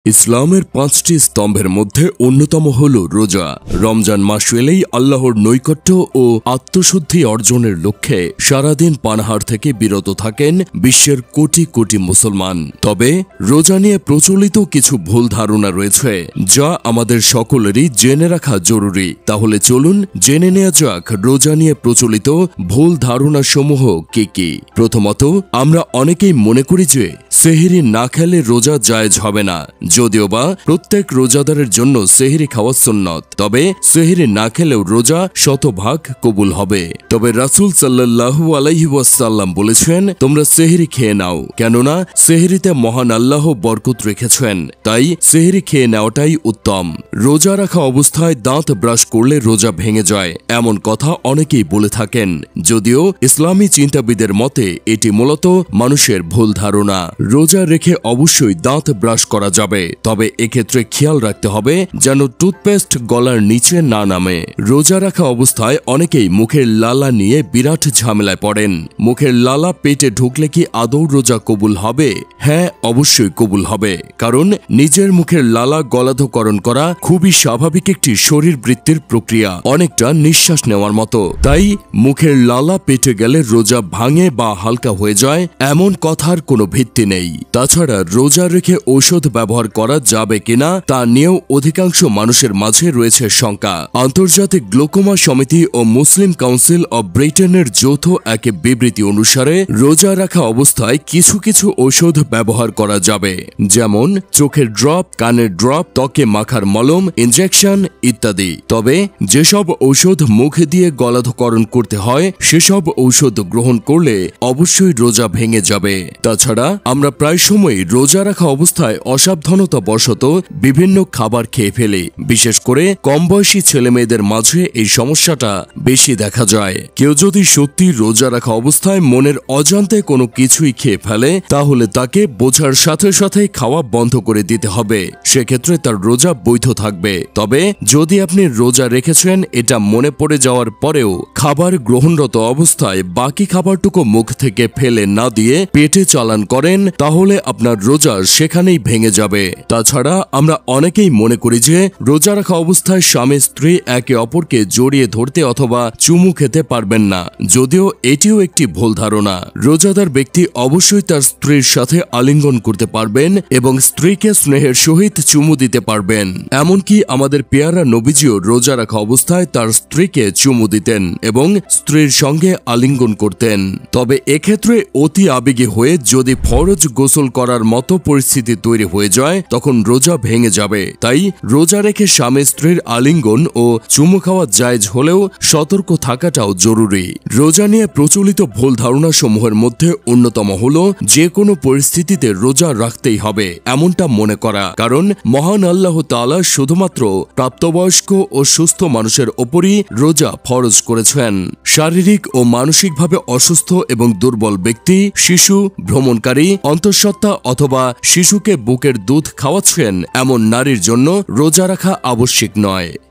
ইসলামের ৫টি স্তম্ভের মধ্যে অন্যতম হল রোজা। রমজান মাস এলেই আল্লাহর নৈকট্য ও আত্মশুদ্ধি অর্জনের লক্ষ্যে সারাদিন পানাহার থেকে বিরত থাকেন বিশ্বের কোটি কোটি মুসলমান। তবে রোজা নিয়ে প্রচলিত কিছু ভুল ধারণা রয়েছে, যা আমাদের সকলেরই জেনে রাখা জরুরি। তাহলে চলুন জেনে নেওয়া যাক রোজা নিয়ে প্রচলিত ভুল ধারণা সমূহ কি কি। প্রথমত, আমরা অনেকেই মনে করি যে সেহরি না খেলে রোজা জায়েজ হবে না, যদিও বা প্রত্যেক রোজাদারের জন্য সেহরি খাওয়া সুন্নত। তবে সেহরি না খেলেও রোজা শতভাগ কবুল হবে। তবে রাসূল সাল্লাল্লাহু আলাইহি ওয়াসাল্লাম বলেছেন, তোমরা সেহরি খেয়ে নাও, কেননা সেহরিতে মহান আল্লাহ বরকত রেখেছেন, তাই সেহরি খেয়ে নেওয়াটাই উত্তম। রোজা রাখা অবস্থায় দাঁত ব্রাশ করলে রোজা ভেঙে যায়, এমন কথা অনেকেই বলে থাকেন, যদিও ইসলামী চিন্তাবিদের মতে এটি মূলত মানুষের ভুল ধারণা। রোজা রেখে অবশ্যই দাঁত ব্রাশ করা যাবে, তবে এক্ষেত্রে খেয়াল রাখতে হবে যেন টুথপেস্ট গলার নিচে না নামে। রোজা রাখা অবস্থায় অনেকেই মুখের লালা নিয়ে বিরাট ঝামেলায় পড়েন। মুখের লালা পেটে ঢুকলে কি আদৌ রোজা কবুল হবে? হ্যাঁ, অবশ্যই কবুল হবে, কারণ নিজের মুখের লালা গলাধকরণ করা খুবই স্বাভাবিক একটি শরীরবৃত্তির প্রক্রিয়া, অনেকটা নিঃশ্বাস নেওয়ার মতো। তাই মুখের লালা পেটে গেলে রোজা ভাঙে বা হালকা হয়ে যায় এমন কথার কোনো ভিত্তি নেই। তাছাড়া রোজা রেখে ঔষধ ব্যবহার করা যাবে কিনা তা নিয়েও অধিকাংশ মানুষের মাঝে রয়েছে শঙ্কা। আন্তর্জাতিক গ্লোকোমা সমিতি ও মুসলিম কাউন্সিল অব ব্রিটেনের যৌথ এক বিবৃতি অনুসারে রোজা রাখা অবস্থায় কিছু কিছু ঔষধ ব্যবহার করা যাবে, যেমন চোখের ড্রপ, কানের ড্রপ, ত্বকে মাখার মলম, ইনজেকশন ইত্যাদি। তবে যেসব ঔষধ মুখ দিয়ে গলাধকরণ করতে হয় সেসব ঔষধ গ্রহণ করলে অবশ্যই রোজা ভেঙে যাবে। তাছাড়া আমরা প্রায় সময় রোজা রাখা অবস্থায় অসাবধানতা বশত বিভিন্ন খাবার খেয়ে ফেলি। বিশেষ করে কম বয়সী ছেলেমেয়েদের মাঝে এই সমস্যাটা বেশি দেখা যায়। কেউ যদি সত্যি রোজা রাখা অবস্থায় মনের অজান্তে কোনো কিছুই খেয়ে ফেলে, তাহলে তাকে বোঝার সাথে সাথে খাওয়া বন্ধ করে দিতে হবে। সেক্ষেত্রে তার রোজা বৈধ থাকবে। তবে যদি আপনি রোজা রেখেছেন এটা মনে পড়ে যাওয়ার পরেও খাবার গ্রহণরত অবস্থায় বাকি খাবারটুকু মুখ থেকে ফেলে না দিয়ে পেটে চালান করেন, তাহলে আপনার রোজা সেখানেই ভেঙে যাবে। তাছাড়া আমরা অনেকেই মনে করি যে রোজা রাখা অবস্থায় স্বামী স্ত্রী একে অপরকে জড়িয়ে ধরতে অথবা চুমু খেতে পারবেন না, যদিও এটিও একটি ভুল ধারণা। রোজাদার ব্যক্তি অবশ্যই তার স্ত্রীর সাথে আলিঙ্গন করতে পারবেন এবং স্ত্রীকে স্নেহের সহিত চুমু দিতে পারবেন। এমনকি আমাদের পেয়ারা নবীজিও রোজা রাখা অবস্থায় তার স্ত্রীকে চুমু দিতেন এবং স্ত্রীর সঙ্গে আলিঙ্গন করতেন। তবে এক্ষেত্রে অতি আবেগী হয়ে যদি ফরজ গোসল করার মতো পরিস্থিতি তৈরি হয়ে যায়, তখন রোজা ভেঙে যাবে। তাই রোজা রেখে স্বামী স্ত্রীর আলিঙ্গন ও চুমু খাওয়া জায়েজ হলেও সতর্ক থাকাটাও জরুরি। রোজা নিয়ে প্রচলিত ভুল ধারণা সমূহের মধ্যে অন্যতম হল যে কোনো পরিস্থিতিতে রোজা রাখতেই হবে এমনটা মনে করা, কারণ মহান আল্লাহ তাআলা শুধুমাত্র প্রাপ্তবয়স্ক ও সুস্থ মানুষের ওপরই রোজা ফরজ করেছেন। শারীরিক ও মানসিকভাবে অসুস্থ এবং দুর্বল ব্যক্তি, শিশু, ভ্রমণকারী, অন্তঃসত্ত্বা অথবা শিশুকে বুকের দুধ খাওয়াচ্ছেন এমন নারীর জন্য রোজা রাখা আবশ্যিক নয়।